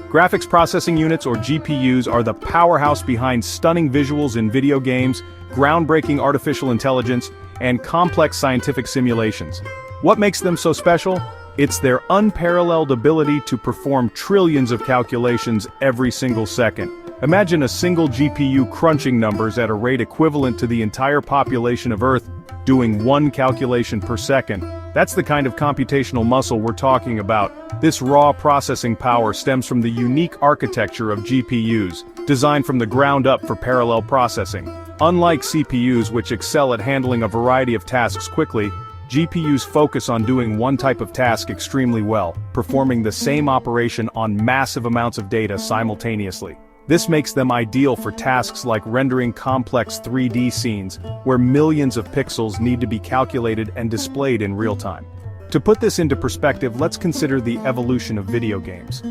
Graphics processing units, or GPUs, are the powerhouse behind stunning visuals in video games, groundbreaking artificial intelligence, and complex scientific simulations. What makes them so special? It's their unparalleled ability to perform trillions of calculations every single second. Imagine a single GPU crunching numbers at a rate equivalent to the entire population of Earth, doing one calculation per second. That's the kind of computational muscle we're talking about. This raw processing power stems from the unique architecture of GPUs, designed from the ground up for parallel processing. Unlike CPUs, which excel at handling a variety of tasks quickly, GPUs focus on doing one type of task extremely well, performing the same operation on massive amounts of data simultaneously. This makes them ideal for tasks like rendering complex 3D scenes, where millions of pixels need to be calculated and displayed in real time. To put this into perspective, let's consider the evolution of video games.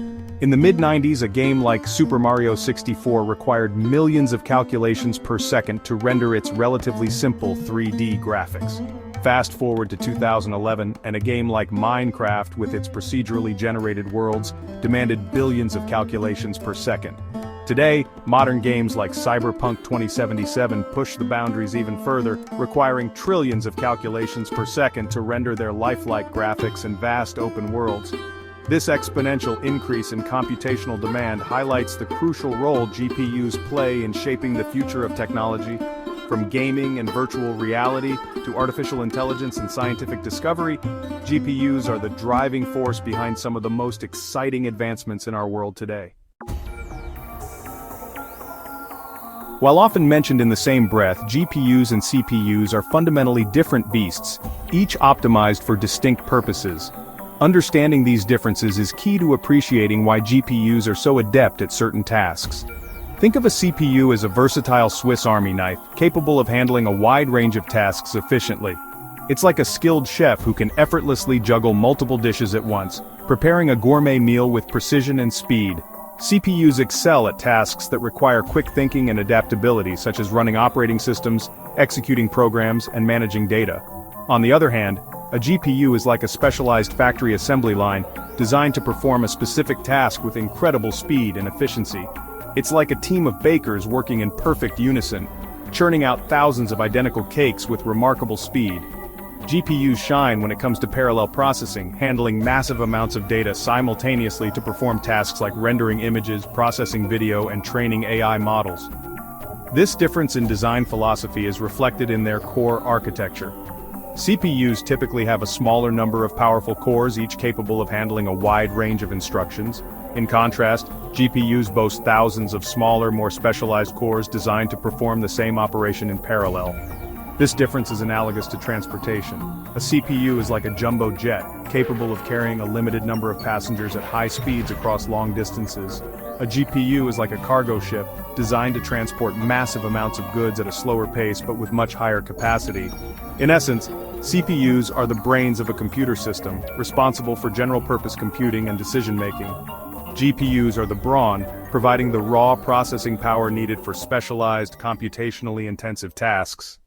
In the mid-90s, a game like Super Mario 64 required millions of calculations per second to render its relatively simple 3D graphics. Fast forward to 2011, and a game like Minecraft, with its procedurally generated worlds, demanded billions of calculations per second. Today, modern games like Cyberpunk 2077 push the boundaries even further, requiring trillions of calculations per second to render their lifelike graphics and vast open worlds. This exponential increase in computational demand highlights the crucial role GPUs play in shaping the future of technology. From gaming and virtual reality to artificial intelligence and scientific discovery, GPUs are the driving force behind some of the most exciting advancements in our world today. While often mentioned in the same breath, GPUs and CPUs are fundamentally different beasts, each optimized for distinct purposes. Understanding these differences is key to appreciating why GPUs are so adept at certain tasks. Think of a CPU as a versatile Swiss Army knife, capable of handling a wide range of tasks efficiently. It's like a skilled chef who can effortlessly juggle multiple dishes at once, preparing a gourmet meal with precision and speed. CPUs excel at tasks that require quick thinking and adaptability, such as running operating systems, executing programs, and managing data. On the other hand, a GPU is like a specialized factory assembly line, designed to perform a specific task with incredible speed and efficiency. It's like a team of bakers working in perfect unison, churning out thousands of identical cakes with remarkable speed. GPUs shine when it comes to parallel processing, handling massive amounts of data simultaneously to perform tasks like rendering images, processing video, and training AI models. This difference in design philosophy is reflected in their core architecture. CPUs typically have a smaller number of powerful cores, each capable of handling a wide range of instructions. In contrast, GPUs boast thousands of smaller, more specialized cores designed to perform the same operation in parallel. This difference is analogous to transportation. A CPU is like a jumbo jet, capable of carrying a limited number of passengers at high speeds across long distances. A GPU is like a cargo ship, designed to transport massive amounts of goods at a slower pace but with much higher capacity. In essence, CPUs are the brains of a computer system, responsible for general-purpose computing and decision-making. GPUs are the brawn, providing the raw processing power needed for specialized, computationally intensive tasks.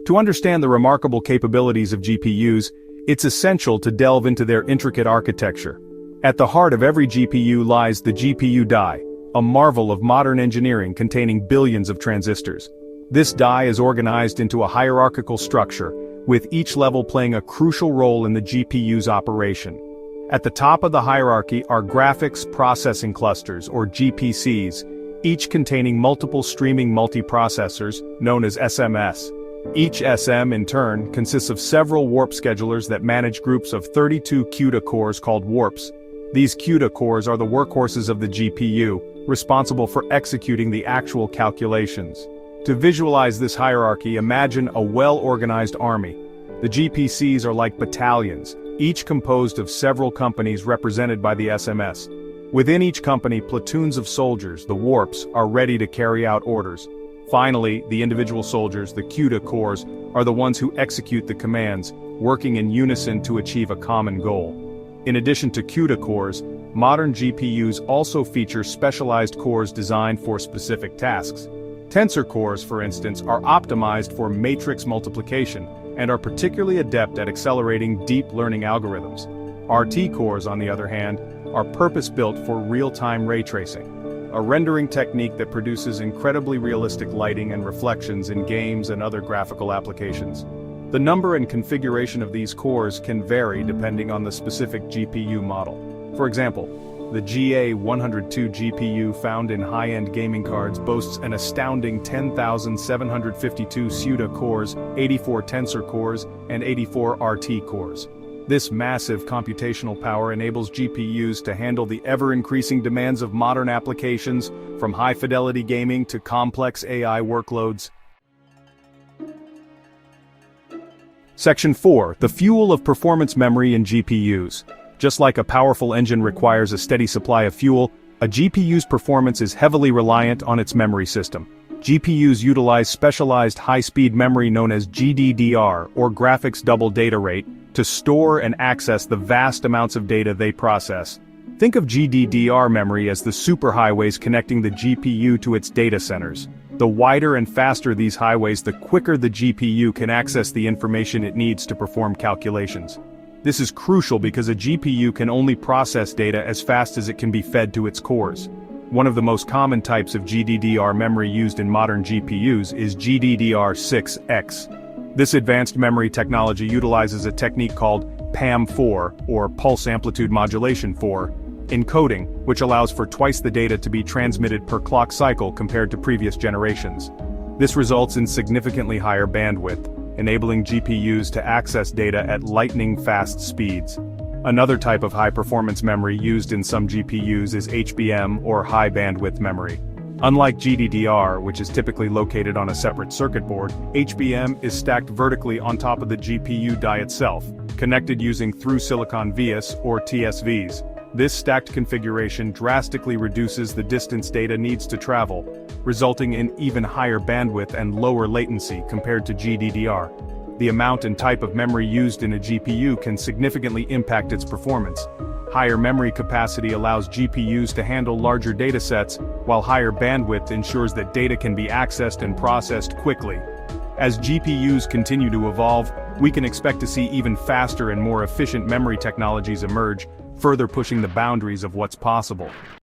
To understand the remarkable capabilities of GPUs, it's essential to delve into their intricate architecture. At the heart of every GPU lies the GPU die, a marvel of modern engineering containing billions of transistors. This die is organized into a hierarchical structure, with each level playing a crucial role in the GPU's operation. At the top of the hierarchy are graphics processing clusters, or GPCs, each containing multiple streaming multiprocessors, known as SMS. Each SM, in turn, consists of several warp schedulers that manage groups of 32 CUDA cores called warps. These CUDA cores are the workhorses of the GPU, responsible for executing the actual calculations. To visualize this hierarchy, imagine a well-organized army. The GPCs are like battalions, each composed of several companies represented by the SMS. Within each company, platoons of soldiers, the warps, are ready to carry out orders. Finally, the individual soldiers, the CUDA cores, are the ones who execute the commands, working in unison to achieve a common goal. In addition to CUDA cores, modern GPUs also feature specialized cores designed for specific tasks. Tensor cores, for instance, are optimized for matrix multiplication and are particularly adept at accelerating deep learning algorithms. RT cores, on the other hand, are purpose-built for real-time ray tracing, a rendering technique that produces incredibly realistic lighting and reflections in games and other graphical applications. The number and configuration of these cores can vary depending on the specific GPU model. For example, the GA102 GPU found in high-end gaming cards boasts an astounding 10,752 CUDA cores, 84 tensor cores, and 84 RT cores. This massive computational power enables GPUs to handle the ever-increasing demands of modern applications, from high-fidelity gaming to complex AI workloads. Section 4. The fuel of performance memory in GPUs. Just like a powerful engine requires a steady supply of fuel, a GPU's performance is heavily reliant on its memory system. GPUs utilize specialized high-speed memory known as GDDR, or graphics double data rate, to store and access the vast amounts of data they process. Think of GDDR memory as the superhighways connecting the GPU to its data centers. The wider and faster these highways, the quicker the GPU can access the information it needs to perform calculations. This is crucial because a GPU can only process data as fast as it can be fed to its cores. One of the most common types of GDDR memory used in modern GPUs is GDDR6X. This advanced memory technology utilizes a technique called PAM4, or Pulse Amplitude Modulation 4, encoding, which allows for twice the data to be transmitted per clock cycle compared to previous generations. This results in significantly higher bandwidth, enabling GPUs to access data at lightning-fast speeds. Another type of high-performance memory used in some GPUs is HBM, or high-bandwidth memory. Unlike GDDR, which is typically located on a separate circuit board, HBM is stacked vertically on top of the GPU die itself, connected using through-silicon vias, or TSVs. This stacked configuration drastically reduces the distance data needs to travel, resulting in even higher bandwidth and lower latency compared to GDDR. The amount and type of memory used in a GPU can significantly impact its performance. Higher memory capacity allows GPUs to handle larger datasets, while higher bandwidth ensures that data can be accessed and processed quickly. As GPUs continue to evolve, we can expect to see even faster and more efficient memory technologies emerge, further pushing the boundaries of what's possible.